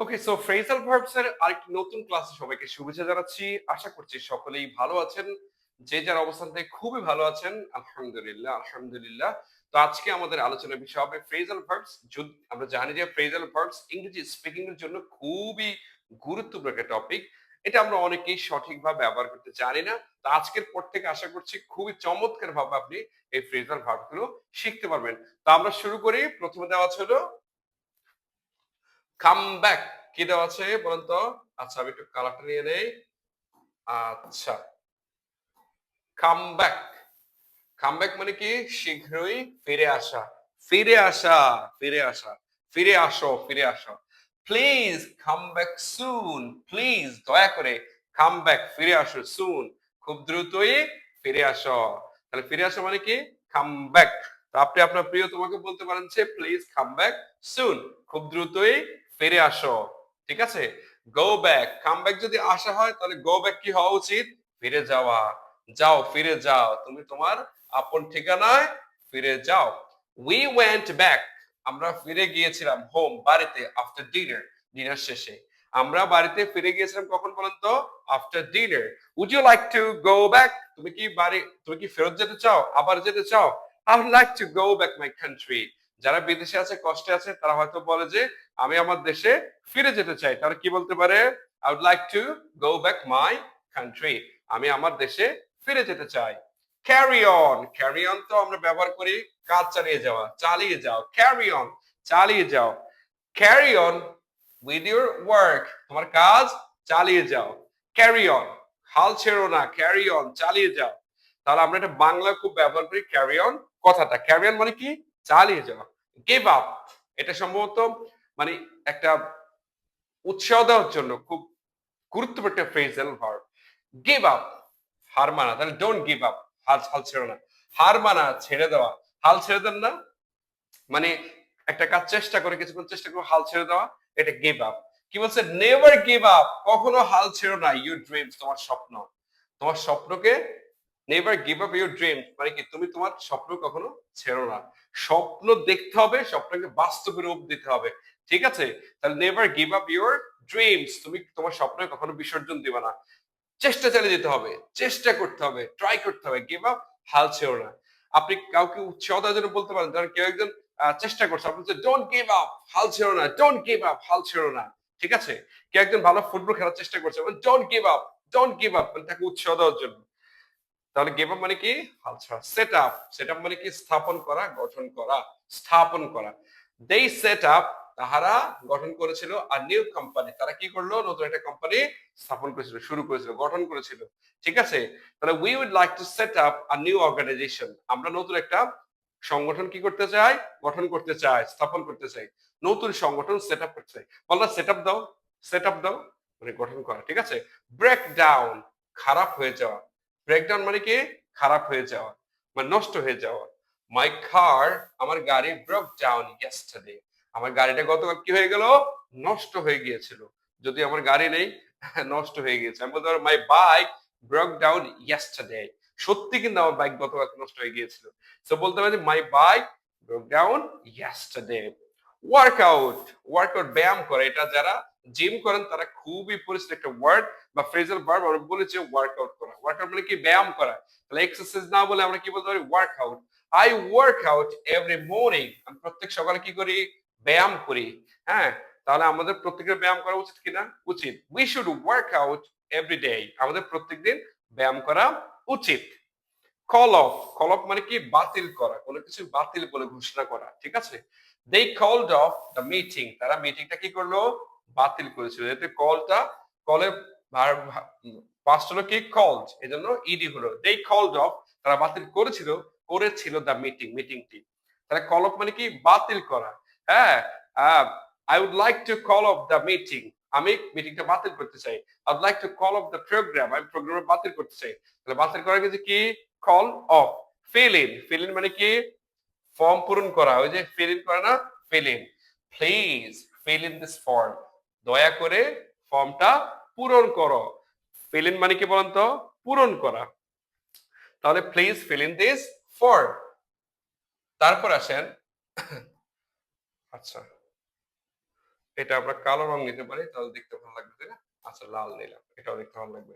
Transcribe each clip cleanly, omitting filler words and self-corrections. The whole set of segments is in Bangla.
ওকে, সো ফ্রেজাল ভার্বস এর আরেকটি নতুন ক্লাসে সবাইকে শুভেচ্ছা জানাচ্ছি। আশা করছি সকলেই ভালো আছেন। যে যার অবস্থান থেকে খুবই ভালো আছেন। আলহামদুলিল্লাহ, আলহামদুলিল্লাহ। তো আজকে আমাদের আলোচনার বিষয় হবে ফ্রেজাল ভার্বস। আমরা জানি যে ফ্রেজাল ভার্বস ইংরেজি স্পিকিং এর জন্য খুবই গুরুত্বপূর্ণ একটা টপিক। এটা আমরা অনেকেই সঠিকভাবে ব্যবহার করতে জানি না। তো আজকের পর থেকে আশা করছি খুবই চমৎকারভাবে আপনি এই ফ্রেজাল ভার্ব গুলো শিখতে পারবেন। তো আমরা শুরু করি। প্রথমে দেওয়া ছিল কাম ব্যাক। কি দেওয়া আছে বলেন তো? আচ্ছা, আমি একটু কালারটা নিয়ে নেই। আচ্ছা, কাম ব্যাক। কাম ব্যাক মানে কি? শীঘ্রই ফিরে আসা। ফিরে আসা, ফিরে আসা। ফিরে আসো, ফিরে আসো। Please come back soon. Please দয়া করে কাম ব্যাক ফিরে আসো সুন। খুব দ্রুতই ফিরে আসো। তাহলে ফিরে আসো মানে কি? Come back. তো আপনি আপনার প্রিয় তোমাকে বলতে পারেন যে প্লিজ কাম ব্যাক সুন। খুব দ্রুতই ফিরে আসো। ঠিক আছে? Go back. কাম ব্যাক যদি আসা হয় তাহলে গো ব্যাক কি হওয়া উচিত? ফিরে যাওয়া। যাও, ফিরে যাও। তুমি তোমার আপন ঠিকানায় ফিরে যাও। We went back. আমরা ফিরে গিয়েছিলাম হোম, বাড়িতে, আফটার ডিনার, ডিনার শেষে। আমরা বাড়িতে ফিরে গিয়েছিলাম কখন বলেন তো? After dinner. Would you like to go back? তুমি কি ফেরত যেতে চাও? আবার যেতে চাও? I would like to go back my country. যারা বিদেশে আছে, কষ্টে আছে, তারা হয়তো বলে যে আমি আমার দেশে ফিরে যেতে চাই। তারা কি বলতে পারে? I would like to go back my country. আমি আমার দেশে ফিরে যেতে চাই। Carry on. ক্যারি অন তো আমরা ব্যবহার করি কাজ চালিয়ে যাওয়া, চালিয়ে যাও। ক্যারি অন, চালিয়ে যাও। Carry on with your work. তোমার কাজ চালিয়ে যাও। ক্যারি অন, হাল ছেড়ো না। ক্যারি অন, চালিয়ে যাও। তাহলে আমরা এটা বাংলা খুব ব্যবহার করি ক্যারি অন কথাটা। ক্যারি অন মানে কি? চালিয়ে যাওয়া। গিভ আপ, এটা সম্ভবত মানে একটা উৎসাহ দেওয়ার জন্য খুব গুরুত্বপূর্ণ একটা ফ্রেজাল ভার্ব। গিভ আপ, হার মানা। তাহলে ডোন্ট গিভ আপ, হাল হাল ছেড়ো না। হার মানা, ছেড়ে দেওয়া। হাল ছেড়ে দেন না মানে একটা কাজ চেষ্টা করে, কিছুক্ষণ চেষ্টা করে হাল ছেড়ে দেওয়া, এটা গিভ আপ। কি বলছে? নেভার গিভ আপ, কখনো হাল ছেড়ো না। ইউর ড্রিমস, তোমার স্বপ্ন। তোমার স্বপ্নকে never give up your dream মানে কি? তুমি তোমার স্বপ্ন কখনো ছেড়ো না। স্বপ্ন দেখতে হবে, স্বপ্নকে বাস্তবে রূপ দিতে হবে। ঠিক আছে? তাহলে never give up your dreams, তুমি তোমার স্বপ্নে কখনো বিসর্জন দিবে না। চেষ্টা চালিয়ে যেতে হবে, চেষ্টা করতে হবে, ট্রাই করতে হবে। গিভ আপ, হাল ছেড়ো না। আপনি কাউকে উৎসাহ দেওয়ার জন্য বলতে পারেন, ধরেন কেউ একজন চেষ্টা করছে, আপনি বলছেন ডোন্ট গিভ আপ, হাল ছেড়ো না। ডোন্ট গিভ আপ, হাল ছেড়ো না। ঠিক আছে? কেউ একজন ভালো ফুটবল খেলার চেষ্টা করছে, don't give up, don't give up, মানে তাকে উৎসাহ দেওয়ার জন্য। তাহলে গিভ আপ মানে কি? হাল ছাড়া। সেট আপ, সেট আপ মানে কি? স্থাপন করা, গঠন করা, স্থাপন করা। দে সেট আপ, তাহারা গঠন করেছিল আর নিউ কোম্পানি। তারা কি করলো? নতুন একটা কোম্পানি স্থাপন করেছিল, শুরু করেছিল, গঠন করেছিল। ঠিক আছে? তাহলে we would like to set up a new organisation. আমরা নতুন একটা সংগঠন কি করতে চাই? গঠন করতে চাই, স্থাপন করতে চাই। নতুন সংগঠন সেট আপ করতে চাই। বললা সেট আপ দাও, সেট আপ দাও মানে গঠন করা। ঠিক আছে? ব্রেক ডাউন, খারাপ হয়ে যাওয়া। ব্রেকডাউন মানে কি? খারাপ হয়ে যাওয়া, মানে নষ্ট হয়ে যাওয়া। মাই কার, আমার গাড়ি ব্রোক ডাউন ইয়েস্টারডে। আমার গাড়িটা গতকাল কি হয়ে গেল? নষ্ট হয়ে গিয়েছিল। যদি আমার গাড়ি নেই, নষ্ট হয়ে গিয়েছে। আমি বলতে পারবো my bike broke down yesterday. সত্যি কিন্তু আমার বাইক গতকাল নষ্ট হয়ে গিয়েছিল। সো বলতে পারি my bike broke down yesterday. Workout, workout ব্যায়াম করে। এটা যারা জিম করেন তারা খুবই পরিচিত একটা ওয়ার্ড বা ফ্রেজাল ভার্ব। আমরা বলেছি ওয়ার্কআউট করা। ওয়ার্কআউট মানে কি? ব্যায়াম করা। তাহলে এক্সারসাইজ না বলে আমরা কি বলতে পারি? Workout. I work out every morning. আমি প্রত্যেক সকালে কি করি? ব্যায়াম করি। হ্যাঁ, তাহলে আমাদের প্রত্যেকের ব্যায়াম করা উচিত কিনা? উচিত। We should work out every day. আমাদের প্রত্যেকদিন ব্যায়াম করা উচিত। কল অফ, কল অফ মানে কি? বাতিল করা, কোনো কিছু বাতিল বলে ঘোষণা করা। ঠিক আছে? দে কলড অফ দ্য মিটিং। তারা মিটিংটা কি করলো? বাতিল করেছিল। এতে কলটা, কলে পাস্ট হলো কি? কলড, এজন্য ইডি হলো। দে কলড অফ, তারা বাতিল করেছিল, করেছিল দ্য মিটিং, মিটিংটি। তাহলে কল অফ মানে কি? বাতিল করা। হ্যাঁ, I would like to call off the meeting. আমি মিটিংটা বাতিল করতে চাই। I would like to call off the programme. আমি প্রোগ্রাম বাতিল করতে চাই। তাহলে বাতিল করা গেছে কি? Call off. Fill in, fill in মানে কি? ফর্ম পূরণ করা। ওই যে ফিল ইন করে না? Fill in. Please fill in this form. দয়া করে ফর্মটা পূরণ করো। ফিল ইন মানে কি বলেন তো? পূরণ করা। তাহলে please fill in this form. তারপর আসেন, আচ্ছা, এটা আমরা কালো রং নিতে পারি, তাহলে দেখতে ভালো লাগবে, তাই না? আচ্ছা, লাল নিলাম, এটাও দেখতে ভালো লাগবে।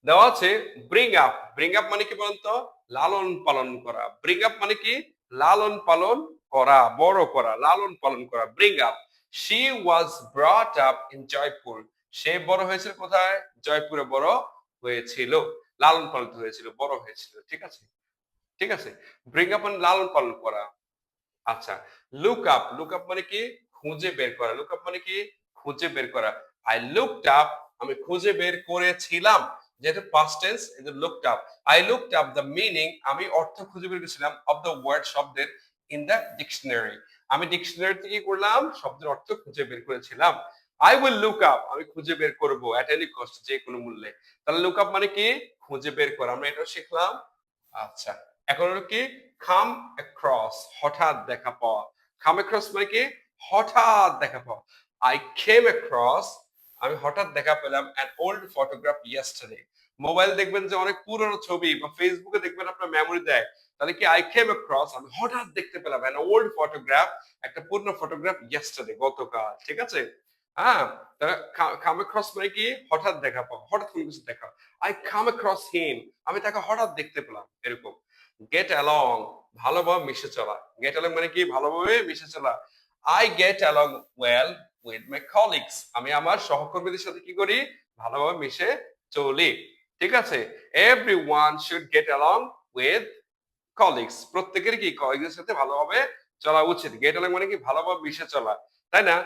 দেওয়া আছে ব্রিং আপ। ব্রিং আপ মানে কি বলতো? লালন পালন করা। ব্রিং আপ মানে কি? লালন পালন করা, বড় করা, লালন পালন করা। Bring up. She was brought up in Jaipur. সে বড় হয়েছিল কোথায়? জয়পুরে বড় হয়েছিল। লালন পালিত হয়েছিল, বড় হয়েছিল। ঠিক আছে, ঠিক আছে। ব্রিং আপ মানে লালন পালন করা। আচ্ছা, লুক আপ। লুক আপ মানে কি? খুঁজে বের করা। লুক আপ মানে কি? খুঁজে বের করা। আই লুকড আপ, আমি খুঁজে বের করেছিলাম। যেহেতু পাস্ট টেন্স, এটা looked up. I looked up the meaning, আমি অর্থ খুঁজে বের করেছিলাম, অফ দ্য ওয়ার্ড, শব্দের, ইন দ্য ডিকশনারি। আমি ডিকশনারি থেকে কি করলাম? শব্দের অর্থ খুঁজে বের করেছিলাম। আই উইল লুক আপ, আমি খুঁজে বের করবো, অ্যাট এনি কস্ট, যে কোনো মূল্যে। তাহলে লুক আপ মানে কি? খুঁজে বের করা। আমরা এটাও শিখলাম। আচ্ছা, এখন হলো কি? কাম অ্যাক্রস, হঠাৎ দেখা পাওয়া। কাম অ্যাক্রস মানে কি? হঠাৎ দেখা পাওয়া। আই কেম অ্যাক্রস, আমি হঠাৎ দেখা পেলাম, an old photograph yesterday. Mobile দেখবেন যে অনেক পুরনো ছবি, বা ফেসবুকে দেখবেন আপনার মেমোরি দেয়, তাহলে কি? আই কেম অ্যাক্রস, আমি হঠাৎ দেখতে পেলাম, অ্যান ওল্ড ফটোগ্রাফ, একটা পুরনো ফটোগ্রাফ, ইয়েস্টারডে, গতকাল। ঠিক আছে? হ্যাঁ, কাম অ্যাক্রস মানে কি? হঠাৎ দেখা পাওয়া, হঠাৎ কোনো কিছু দেখা। আই কাম অ্যাক্রস হিম, আমি তাকে হঠাৎ দেখতে পেলাম, এরকম। গেট অ্যালং, ভালোভাবে মিশে চলা। গেট অ্যালং মানে কি? ভালোভাবে মিশে চলা। I get along well with my colleagues, আমি আমার সহকর্মীদের সাথে কি করি? ভালোভাবে মিশে চলি। ঠিক আছে? Everyone should get along with colleagues, প্রত্যেকের কি কলিগদের সাথে ভালোভাবে চলা উচিত। গেট অ্যালং মানে কি? ভালোভাবে মিশে চলা, তাই না?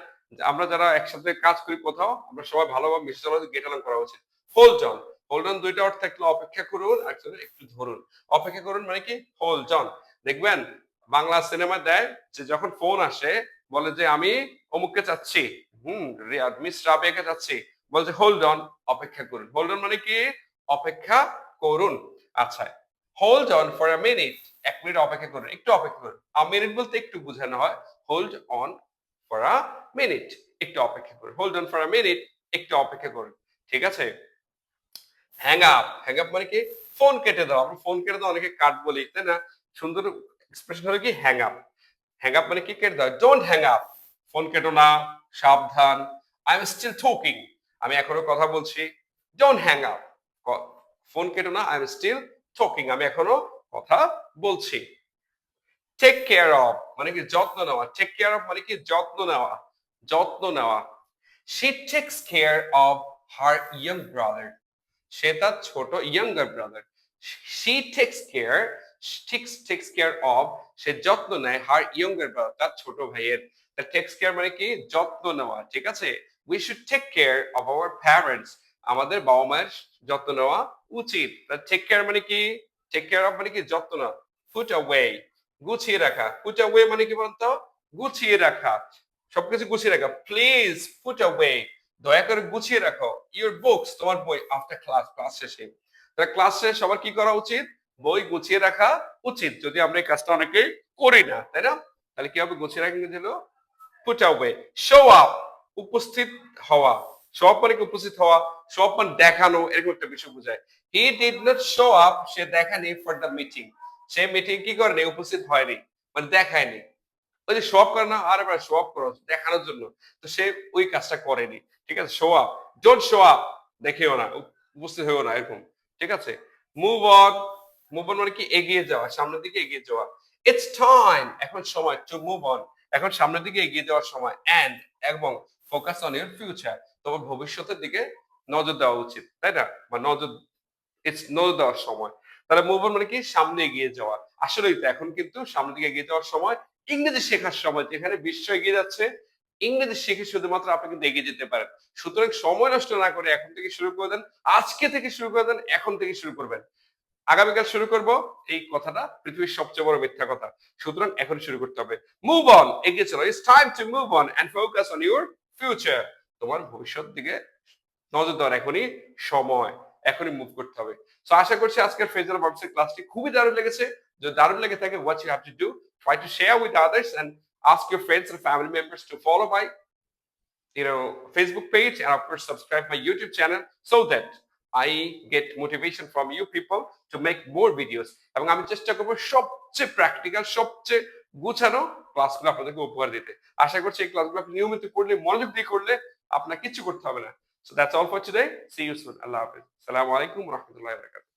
আমরা যারা একসাথে কাজ করি কোথাও, আমরা সবাই ভালোভাবে মিশে চলা, গেট অ্যালং করা উচিত। Hold on. হোল্ড অন দুইটা অর্থ থাকলে, অপেক্ষা করুন, আসলে একটু ধরুন। অপেক্ষা করুন মানে কি? Hold on. দেখবেন বাংলা সিনেমা দেয় যে যখন ফোন আসে, বলে যে আমি অমুককে চাচ্ছি, মিস রাবিয়াকে চাচ্ছি, বলছে হোল্ড অন, অপেক্ষা করুন। হোল্ড অন মানে কি? অপেক্ষা করুন। আচ্ছা, hold on for a minute, এক মিনিট অপেক্ষা করুন, একটু অপেক্ষা করুন। আ মিনিট বলতে একটু বোঝানো হয়। Hold on for a minute, একটু অপেক্ষা করুন। Hold on for a minute, একটু অপেক্ষা করুন। ঠিক আছে? Hang up. হ্যাং আপ মানে কি? ফোন কেটে দাও। আমরা ফোন কেটে দাও অনেকে কাট বলি, তাই না? সুন্দর এক্সপ্রেশন হলো কি? Hang up. হ্যাং আপ মানে কি? কেটে দাও। ডোন্ট হ্যাং আপ, ফোন কেটো না, সাবধান। আই এম স্টিল টকিং, আমি এখনো কথা বলছি। ডোন্ট হ্যাং আপ, ফোন কেটো না, আই এম স্টিল টকিং, আমি এখনো কথা বলছি। টেক কেয়ার অফ মানে কি? যত্ন নেওয়া। টেক কেয়ার অফ মানে কি? যত্ন নেওয়া, যত্ন নেওয়া। She takes care of her young brother, সে তার ছোট younger brother. She takes care, takes care of, সে যত্ন নেয়, হার ইয়ঙ্গার ব্রাদার, তার ছোট ভাইয়ের। টেকস কেয়ার মানে কি? যত্ন নেওয়া। ঠিক আছে? We should take care of our parents, আমাদের বাবা মায়ের যত্ন নেওয়া উচিত। টেক কেয়ার মানে কি? টেক কেয়ার অফ মানে কি? যত্ন নেওয়া। পুট অ্যাওয়ে, গুছিয়ে রাখা। পুট অ্যাওয়ে মানে কি বলতো? গুছিয়ে রাখা, সবকিছু গুছিয়ে রাখা। প্লিজ পুট অ্যাওয়ে, দয়া করে গুছিয়ে রাখো ইউর বুকস, তোমার বই, আফটার ক্লাস, ক্লাস শেষে। তাহলে ক্লাস শেষে সবার কি করা উচিত? বই গুছিয়ে রাখা উচিত। যদি আমরা এই কাজটা অনেকে করি না, তাই না? তাহলে কি হবে? গুছিয়ে রাখা দিল পুট অ্যাওয়ে। শো আপ, উপস্থিত হওয়া। শো আপ মানে কি? উপস্থিত হওয়া। শো আপ মানে দেখানো, এরকম একটা বিষয় বোঝায়। He did not show up, সে দেখায়নি, ফর দ্য মিটিং, সে মিটিং কি করেনি? উপস্থিত হয়নি, মানে দেখায়নি। ওই যে শো অফ করে না, আরে ভাই শো অফ করো দেখানোর জন্য, তো সে ওই কাজটা করেনি। ঠিক আছে? Show up, don't show up, দেখিও না, উপস্থিত হইও না, এরকম। ঠিক আছে? Move on. মুভ অন মানে কি? এগিয়ে যাওয়া, সামনের দিকে এগিয়ে যাওয়া। ইটস টাইম, এখন সময়, টু মুভ অন, এখন সামনের দিকে এগিয়ে যাওয়ার সময়। এন্ড, এবং ফোকাস অন ইউর ফিউচার, তোমার ভবিষ্যতের দিকে নজর দেওয়া উচিত, তাই না? বা নজর, ইটস নজর দেওয়ার সময়। তাহলে মুভ অন মানে কি? সামনে এগিয়ে যাওয়া। আসলেই তো এখন কিন্তু সামনের দিকে এগিয়ে যাওয়ার সময়, ইংরেজি শেখার সময়, যেখানে বিশ্ব এগিয়ে যাচ্ছে, ইংরেজি শিখে শুধুমাত্র আপনি কিন্তু এগিয়ে যেতে পারেন। সুতরাং সময় নষ্ট না করে এখন থেকে শুরু করে দেন, আজকে থেকে শুরু করে দেন, এখন থেকে শুরু করবেন। আগামীকাল শুরু করব, এই কথাটা পৃথিবীর সবচেয়ে বড় মিথ্যা কথা। সুতরাং এখন শুরু করতে হবে। মুভ অন, এগিয়ে চলো। It's time to move on and focus on your future, তোমার ভবিষ্যৎ দিকে নজর দেওয়ার এখনই সময়, এখনই মুভ করতে হবে। তো আশা করছি আজকের ফ্রেজাল ভার্বসের ক্লাসটি খুবই দারুণ লেগেছে। যদি দারুণ লেগে থাকে, what you have to do, try to share with others and ask your friends and family members to follow my Facebook page, and of course subscribe my YouTube channel, so that I get motivation from you people to make more videos. এবং আমি চেষ্টা করবো সবচেয়ে প্র্যাকটিক্যাল, সবচেয়ে গুছানো ক্লাসগুলো আপনাদেরকে উপহার দিতে। আশা করছি এই ক্লাসগুলো আপনি নিয়মিত করলে, মনোযোগ দিয়ে করলে আপনার কিচ্ছু করতে হবে না। So that's all for today. See you soon. আল্লাহ হাফেজ। আসসালামু আলাইকুম ওয়া রাহমাতুল্লাহি ওয়া বারাকাতুহু।